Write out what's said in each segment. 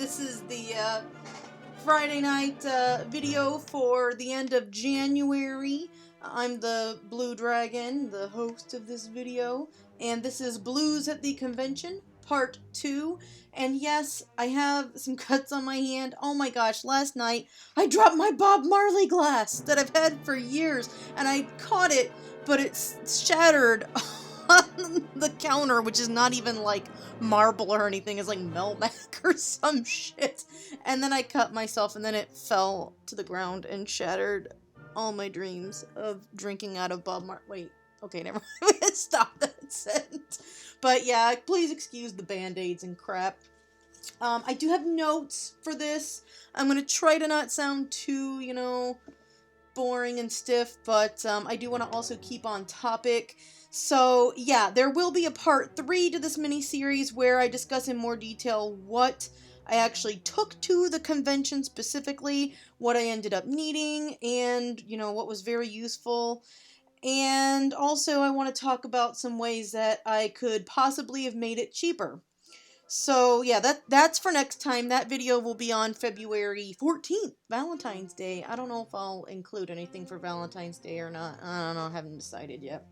This is the Friday night video for the end of January. I'm the Blue Dragon, the host of this video, and this is Blues at the Convention, Part 2. And yes, I have some cuts on my hand. Oh my gosh, last night I dropped my Bob Marley glass that I've had for years, and I caught it, but it's shattered on the counter, which is not even like marble or anything. It's like Melmac or some shit. And then I cut myself, and then it fell to the ground and shattered all my dreams of drinking out of Bob Marley. Wait, okay, never mind. We gotta stop that sentence. But yeah, please excuse the band-aids and crap. I do have notes for this. I'm gonna try to not sound too, boring and stiff, but I do want to also keep on topic. So yeah, there will be a part 3 to this mini-series where I discuss in more detail what I actually took to the convention specifically, what I ended up needing, and, what was very useful. And also I want to talk about some ways that I could possibly have made it cheaper. So yeah, that's for next time. That video will be on February 14th, Valentine's Day. I don't know if I'll include anything for Valentine's Day or not. I don't know, I haven't decided yet.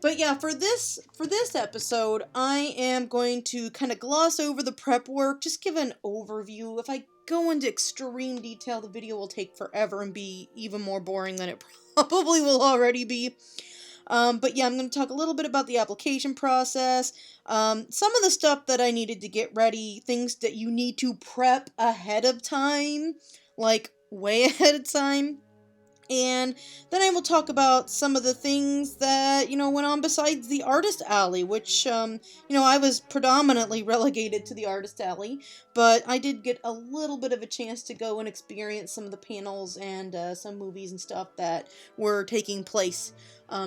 But yeah, for this episode, I am going to kind of gloss over the prep work, just give an overview. If I go into extreme detail, the video will take forever and be even more boring than it probably will already be. But yeah, I'm going to talk a little bit about the application process, some of the stuff that I needed to get ready, things that you need to prep ahead of time, like way ahead of time. And then I will talk about some of the things that, went on besides the Artist Alley, which, I was predominantly relegated to the Artist Alley, but I did get a little bit of a chance to go and experience some of the panels and some movies and stuff that were taking place.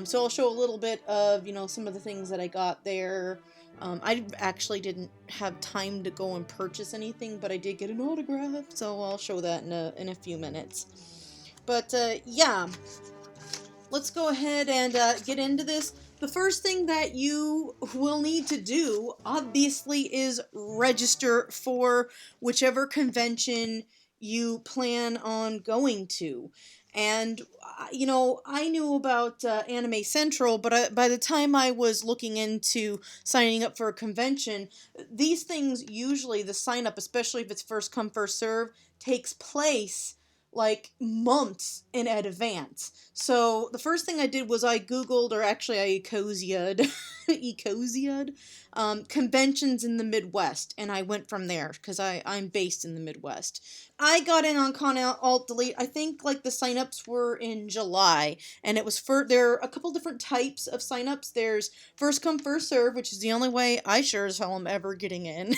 So I'll show a little bit of, some of the things that I got there. I actually didn't have time to go and purchase anything, but I did get an autograph, so I'll show that in a few minutes. But, yeah, let's go ahead and get into this. The first thing that you will need to do, obviously, is register for whichever convention you plan on going to. And, I knew about Anime Central, but by the time I was looking into signing up for a convention, these things usually, the sign up, especially if it's first come, first serve, takes place like months in advance. So the first thing I did was I googled, or actually I ecosia'd conventions in the Midwest, and I went from there because I'm based in the Midwest. I got in on Con Alt Delete. I think like the signups were in July, and it was there are a couple different types of signups. There's first come first serve, which is the only way I sure as hell am ever getting in.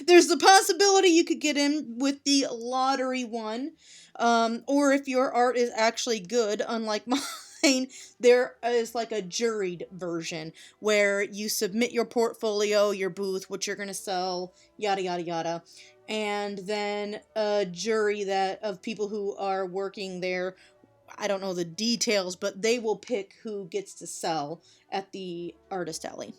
There's the possibility you could get in with the lottery one, or if your art is actually good, unlike mine, there is like a juried version where you submit your portfolio, your booth, what you're going to sell, yada yada yada, and then a jury of people who are working there. I don't know the details, but they will pick who gets to sell at the Artist Alley.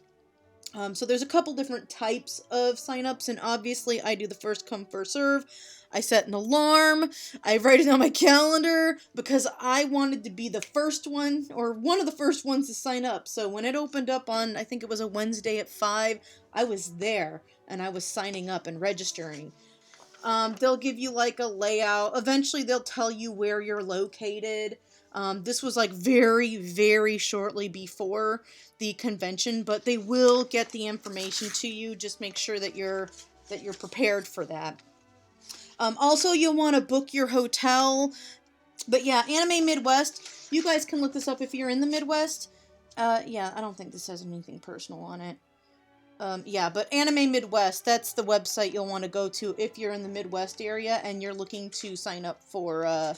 So there's a couple different types of signups, and obviously I do the first come, first serve. I set an alarm, I write it on my calendar, because I wanted to be the first one, or one of the first ones to sign up. So when it opened up on, I think it was a Wednesday at 5, I was there, and I was signing up and registering. They'll give you like a layout. Eventually they'll tell you where you're located. This was like very, very shortly before the convention, but they will get the information to you. Just make sure that you're prepared for that. Also, you'll want to book your hotel. But yeah, Anime Midwest. You guys can look this up if you're in the Midwest. Yeah, I don't think this has anything personal on it. Yeah, but Anime Midwest, that's the website you'll want to go to if you're in the Midwest area and you're looking to sign up for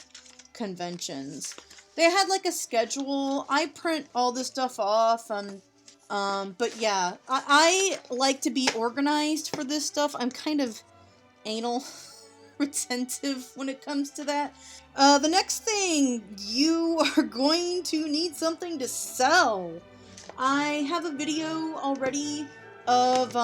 conventions. They had like a schedule. I print all this stuff off. But yeah, I like to be organized for this stuff. I'm kind of anal retentive when it comes to that. The next thing, you are going to need something to sell. I have a video already of,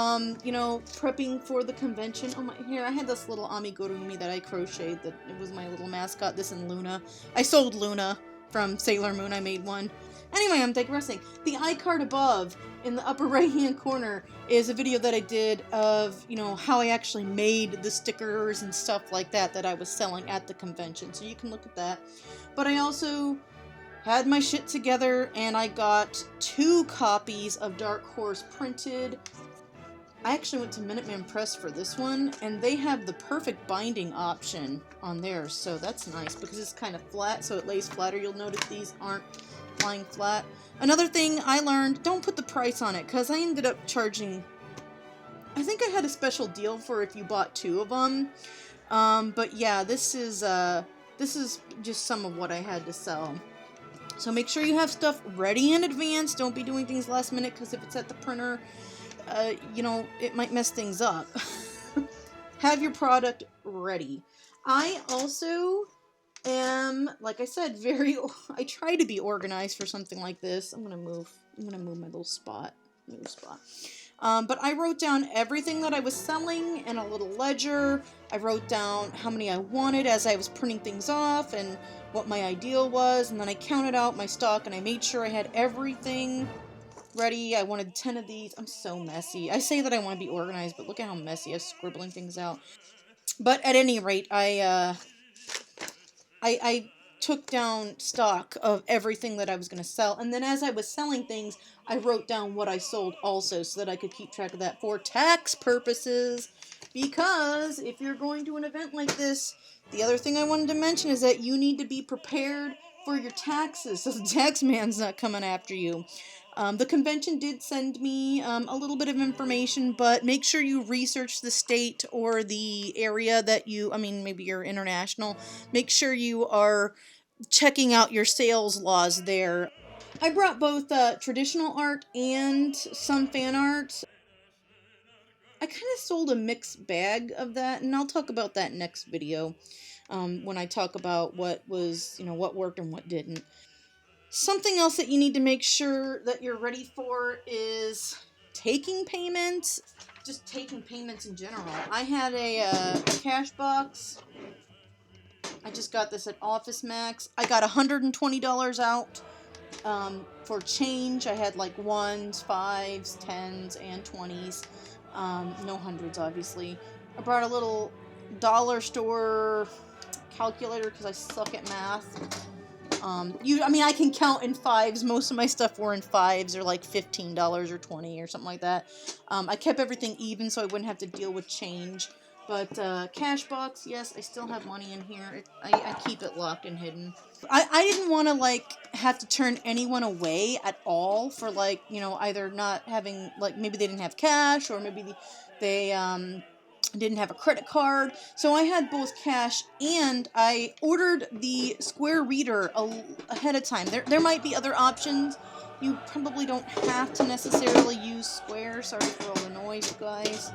you know, prepping for the convention. Oh my, here, I had this little amigurumi that I crocheted that it was my little mascot, this and Luna. I sold Luna from Sailor Moon, I made one. Anyway, I'm digressing. The iCard above, in the upper right-hand corner, is a video that I did of, you know, how I actually made the stickers and stuff like that that I was selling at the convention, so you can look at that. But I also had my shit together, and I got 2 copies of Dark Horse printed. I actually went to Minuteman Press for this one, and they have the perfect binding option on theirs, so that's nice because it's kind of flat, so it lays flatter. You'll notice these aren't lying flat. Another thing I learned, don't put the price on it, because I ended up charging, I think I had a special deal for if you bought 2 of them. But yeah, this is just some of what I had to sell. So make sure you have stuff ready in advance. Don't be doing things last minute, because if it's at the printer, you know, it might mess things up. Have your product ready. I also am, like I said, I try to be organized for something like this. I'm gonna move my little spot. But I wrote down everything that I was selling in a little ledger. I wrote down how many I wanted as I was printing things off and what my ideal was, and then I counted out my stock and I made sure I had everything ready. I wanted 10 of these. I'm so messy. I say that I want to be organized, but look at how messy I'm scribbling things out. But at any rate, I took down stock of everything that I was going to sell, and then as I was selling things, I wrote down what I sold also so that I could keep track of that for tax purposes, because if you're going to an event like this, the other thing I wanted to mention is that you need to be prepared for your taxes, so the tax man's not coming after you. The convention did send me a little bit of information, but make sure you research the state or the area that you, I mean, maybe you're international, make sure you are checking out your sales laws there. I brought both traditional art and some fan art. I kind of sold a mixed bag of that, and I'll talk about that next video when I talk about what was, you know, what worked and what didn't. Something else that you need to make sure that you're ready for is taking payments, just taking payments in general. I had a cash box. I just got this at Office Max. I got $120 out for change. I had like 1s, 5s, 10s, and 20s. No hundreds, obviously. I brought a little dollar store calculator because I suck at math. I mean, I can count in 5s. Most of my stuff were in 5s, or like $15 or 20 or something like that. I kept everything even so I wouldn't have to deal with change. But cash box, yes, I still have money in here. I keep it locked and hidden. I didn't want to like have to turn anyone away at all for like, you know, either not having, like, maybe they didn't have cash, or maybe they didn't have a credit card. So I had both cash, and I ordered the Square Reader ahead of time. There might be other options. You probably don't have to necessarily use Square. Sorry for all the noise, guys.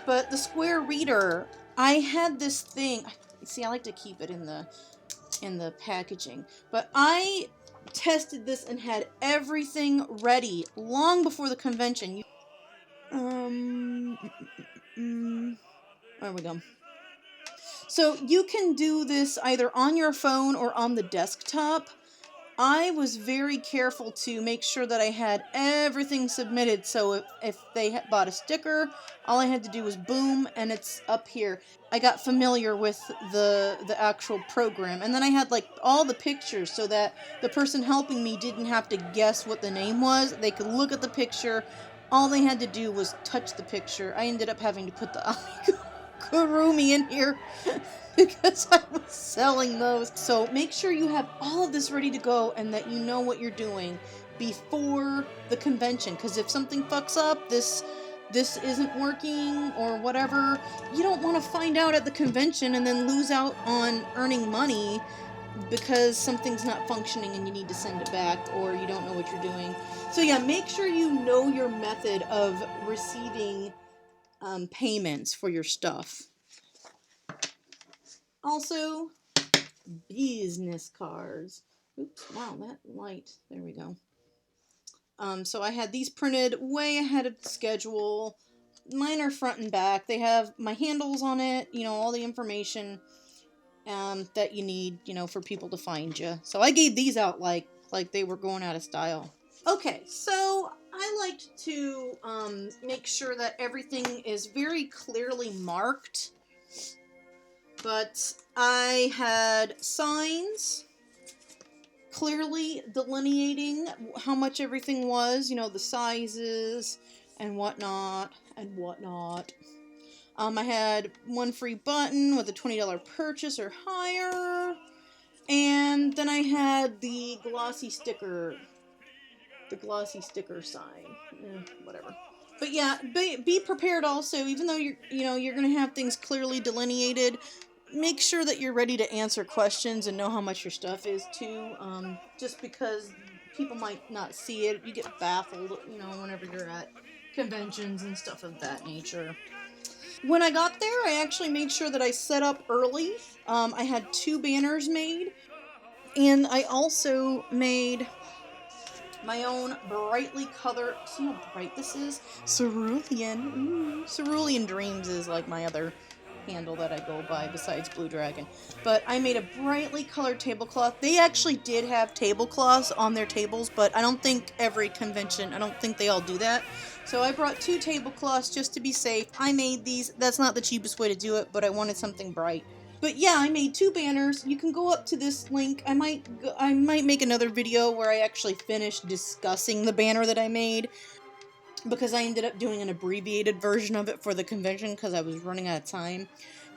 But the Square Reader, I had this thing. See, I like to keep it in the packaging. But I tested this and had everything ready long before the convention. There we go. So you can do this either on your phone or on the desktop. I was very careful to make sure that I had everything submitted, so if they bought a sticker, all I had to do was boom, and it's up here. I got familiar with the actual program, and then I had like all the pictures so that the person helping me didn't have to guess what the name was. They could look at the picture. All they had to do was touch the picture. I ended up having to put the amigurumi in here because I was selling those. So make sure you have all of this ready to go and that you know what you're doing before the convention, because if something fucks up, this isn't working or whatever, you don't want to find out at the convention and then lose out on earning money because something's not functioning and you need to send it back, or you don't know what you're doing. So yeah, make sure you know your method of receiving payments for your stuff. Also, business cards. Oops, wow, that light. There we go. So I had these printed way ahead of the schedule. Mine are front and back. They have my handles on it, you know, all the information that you need, you know, for people to find you. So I gave these out like they were going out of style. Okay, so I liked to make sure that everything is very clearly marked. But I had signs clearly delineating how much everything was, you know, the sizes and whatnot and whatnot. I had one free button with a $20 purchase or higher, and then I had the glossy sticker sign, whatever. But yeah, be prepared also, even though you're gonna have things clearly delineated. Make sure that you're ready to answer questions and know how much your stuff is too. Just because people might not see it, you get baffled, you know, whenever you're at conventions and stuff of that nature. When I got there, I actually made sure that I set up early. I had 2 banners made, and I also made my own brightly colored. See how bright this is? Cerulean. Ooh. Cerulean Dreams is like my other handle that I go by besides Blue Dragon. But I made a brightly colored tablecloth. They actually did have tablecloths on their tables, but I don't think every convention, I don't think they all do that. So I brought 2 tablecloths just to be safe. I made these. That's not the cheapest way to do it, but I wanted something bright. But yeah, I made 2 banners. You can go up to this link. I might make another video where I actually finish discussing the banner that I made, because I ended up doing an abbreviated version of it for the convention because I was running out of time.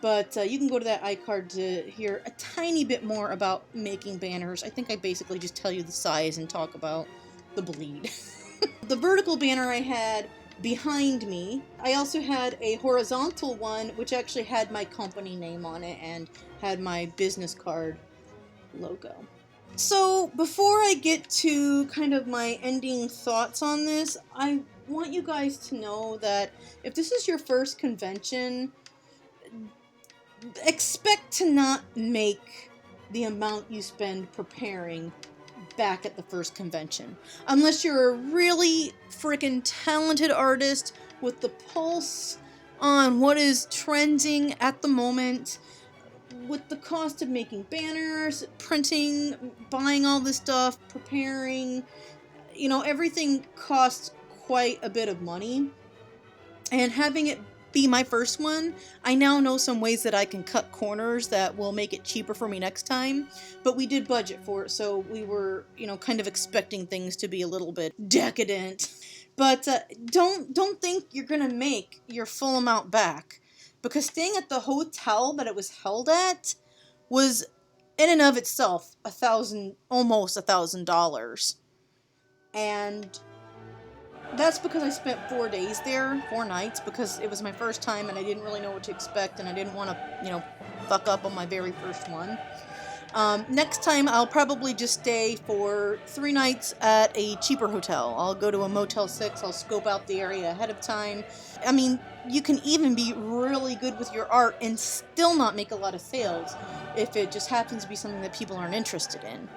But you can go to that iCard to hear a tiny bit more about making banners. I think I basically just tell you the size and talk about the bleed. The vertical banner I had behind me. I also had a horizontal one which actually had my company name on it and had my business card logo. So before I get to kind of my ending thoughts on this, I want you guys to know that if this is your first convention, expect to not make the amount you spend preparing back at the first convention. Unless you're a really freaking talented artist with the pulse on what is trending at the moment, with the cost of making banners, printing, buying all this stuff, preparing, you know, everything costs quite a bit of money. And having it be my first one, I now know some ways that I can cut corners that will make it cheaper for me next time. But we did budget for it, so we were, you know, kind of expecting things to be a little bit decadent. But don't think you're gonna make your full amount back, because staying at the hotel that it was held at was, in and of itself, almost $1,000, and that's because I spent 4 days there, 4 nights, because it was my first time and I didn't really know what to expect, and I didn't want to, you know, fuck up on my very first one. Next time, I'll probably just stay for 3 nights at a cheaper hotel. I'll go to a Motel 6, I'll scope out the area ahead of time. I mean, you can even be really good with your art and still not make a lot of sales if it just happens to be something that people aren't interested in.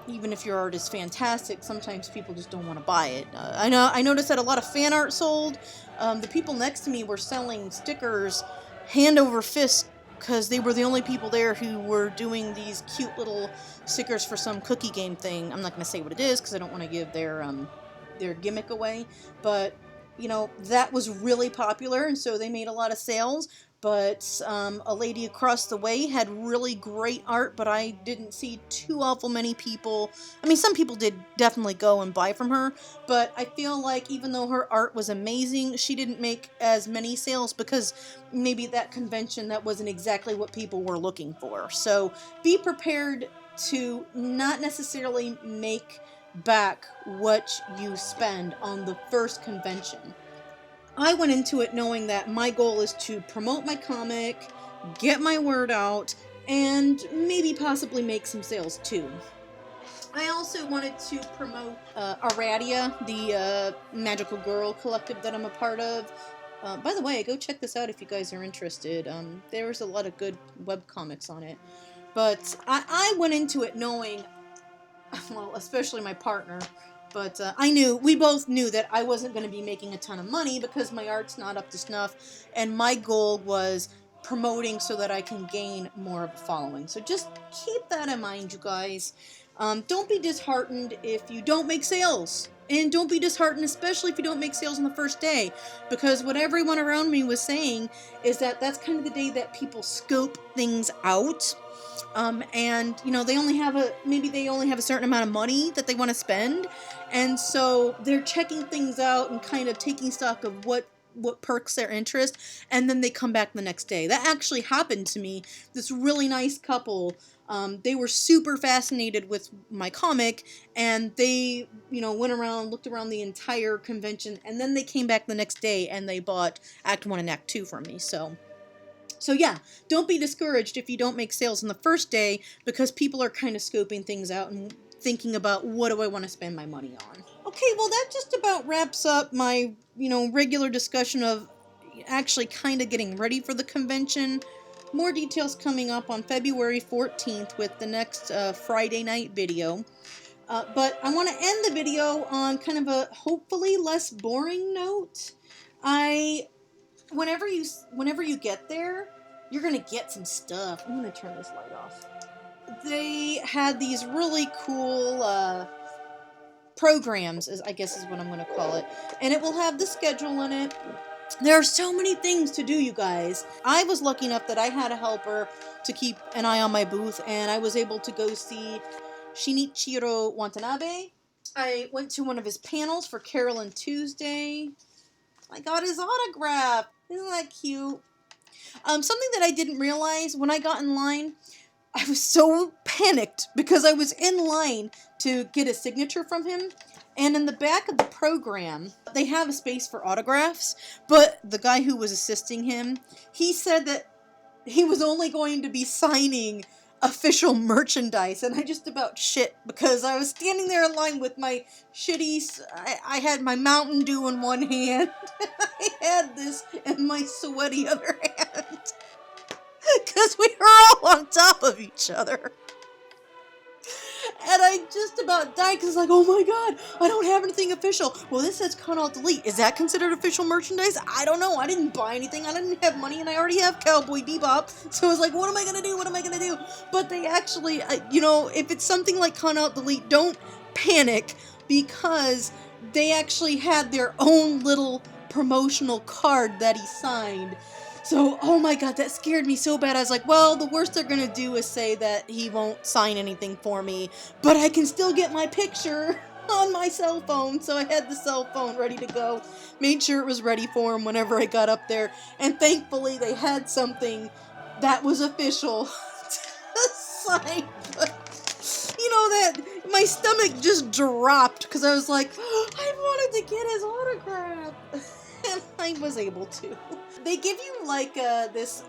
Even if your art is fantastic, sometimes people just don't want to buy it. I noticed that a lot of fan art sold. The people next to me were selling stickers hand over fist because they were the only people there who were doing these cute little stickers for some cookie game thing. I'm not going to say what it is because I don't want to give their gimmick away, but you know, that was really popular, and so they made a lot of sales. But a lady across the way had really great art, but I didn't see too awful many people. I mean, some people did definitely go and buy from her, but I feel like even though her art was amazing, she didn't make as many sales because maybe at that convention that wasn't exactly what people were looking for. So be prepared to not necessarily make back what you spend on the first convention. I went into it knowing that my goal is to promote my comic, get my word out, and maybe possibly make some sales too. I also wanted to promote Ardia, the magical girl collective that I'm a part of. By the way, go check this out if you guys are interested. There's a lot of good webcomics on it. But I went into it knowing, well, especially my partner, But we both knew that I wasn't going to be making a ton of money because my art's not up to snuff, and my goal was promoting so that I can gain more of a following. So just keep that in mind, you guys. Don't be disheartened if you don't make sales. And don't be disheartened, especially if you don't make sales on the first day. Because what everyone around me was saying is that that's kind of the day that people scope things out. And they only have a certain amount of money that they want to spend, and so they're checking things out and kind of taking stock of what perks their interest, and then they come back the next day. That actually happened to me. This really nice couple, they were super fascinated with my comic, and they went around, looked around the entire convention, and then they came back the next day and they bought Act 1 and Act 2 from me. So yeah, don't be discouraged if you don't make sales on the first day, because people are kind of scoping things out and thinking about, what do I want to spend my money on? Okay, well that just about wraps up my, regular discussion of actually kind of getting ready for the convention. More details coming up on February 14th with the next Friday night video. But I want to end the video on kind of a hopefully less boring note. Whenever you get there, you're gonna get some stuff. I'm gonna turn this light off. They had these really cool programs, I guess is what I'm gonna call it, and it will have the schedule in it. There are so many things to do, you guys. I was lucky enough that I had a helper to keep an eye on my booth, and I was able to go see Shinichiro Watanabe. I went to one of his panels for Carolyn Tuesday. I got his autograph. Isn't that cute? Something that I didn't realize when I got in line, I was so panicked because I was in line to get a signature from him, and in the back of the program, they have a space for autographs, but the guy who was assisting him, he said that he was only going to be signing official merchandise, and I just about shit because I was standing there in line with my I had my Mountain Dew in one hand, I had this in my sweaty other hand, because we were all on top of each other. And I just about died because like, oh my god, I don't have anything official. Well, this says Cut Alt Delete. Is that considered official merchandise? I don't know. I didn't buy anything. I didn't have money, and I already have Cowboy Bebop. So I was like, what am I gonna do? What am I gonna do? But they actually, if it's something like Cut Alt Delete, don't panic, because they actually had their own little promotional card that he signed. So, oh my god, that scared me so bad. I was like, well, the worst they're gonna do is say that he won't sign anything for me, but I can still get my picture on my cell phone. So I had the cell phone ready to go, made sure it was ready for him whenever I got up there, and thankfully they had something that was official to sign. But, that my stomach just dropped because I was like, I wanted to get his autograph. And I was able to. They give you like this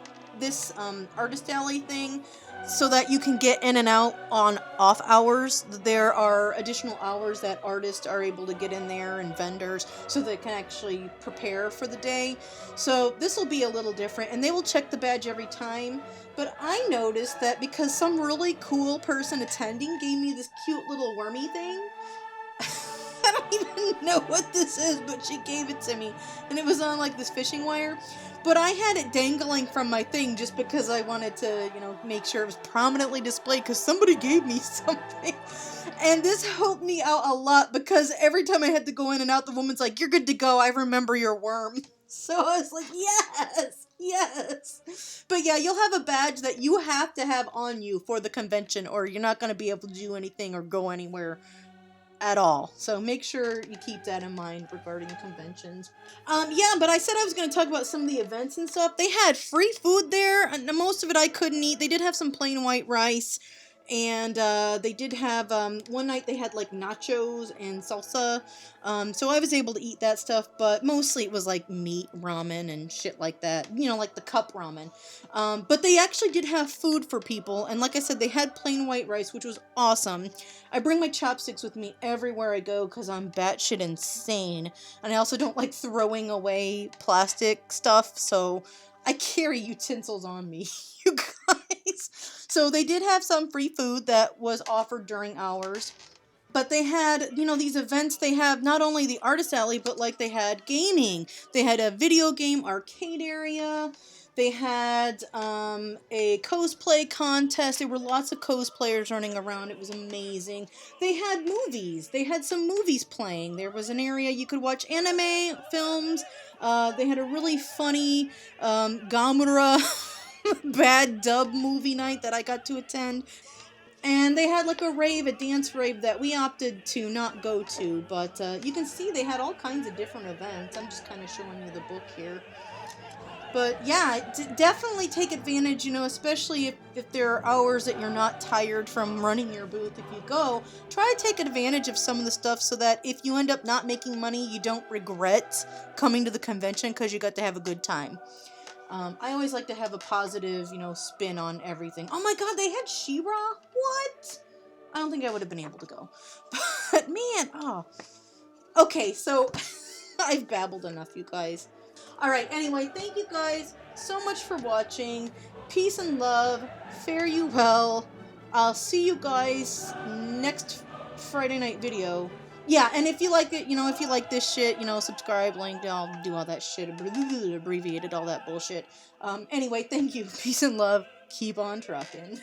artist alley thing so that you can get in and out on off hours. There are additional hours that artists are able to get in there, and vendors, so they can actually prepare for the day. So this will be a little different, and they will check the badge every time. But I noticed that because some really cool person attending gave me this cute little wormy thing. I don't even know what this is, but she gave it to me, and it was on like this fishing wire, but I had it dangling from my thing just because I wanted to, make sure it was prominently displayed because somebody gave me something, and this helped me out a lot because every time I had to go in and out, the woman's like, you're good to go, I remember your worm. So I was like, yes. But yeah, you'll have a badge that you have to have on you for the convention, or you're not going to be able to do anything or go anywhere at all. So make sure you keep that in mind regarding conventions. Yeah, but I said I was going to talk about some of the events and stuff. They had free food there, and most of it I couldn't eat. They did have some plain white rice, and they did have, one night they had like nachos and salsa, so I was able to eat that stuff, but mostly it was like meat ramen and shit like that, like the cup ramen. But they actually did have food for people, and like I said, they had plain white rice, which was awesome. I bring my chopsticks with me everywhere I go because I'm batshit insane, and I also don't like throwing away plastic stuff, so I carry utensils on me, you guys. So they did have some free food that was offered during hours. But they had, you know, these events, they have not only the artist alley, but like they had gaming. They had a video game arcade area. They had a cosplay contest. There were lots of cosplayers running around. It was amazing. They had movies. They had some movies playing. There was an area you could watch anime films. They had a really funny Gamera bad dub movie night that I got to attend. And they had like a dance rave that we opted to not go to, but you can see they had all kinds of different events. I'm just kind of showing you the book here. But yeah, definitely take advantage, you know, especially if there are hours that you're not tired from running your booth. If you go, try to take advantage of some of the stuff so that if you end up not making money, you don't regret coming to the convention because you got to have a good time. I always like to have a positive, you know, spin on everything. Oh my god, they had She-Ra? What? I don't think I would have been able to go. But man, oh. Okay, so I've babbled enough, you guys. Alright, anyway, thank you guys so much for watching. Peace and love. Fare you well. I'll see you guys next Friday night video. Yeah, and if you like it, you know, if you like this shit, you know, subscribe, link, I'll do all that shit, abbreviated, all that bullshit. Anyway, thank you. Peace and love. Keep on trucking.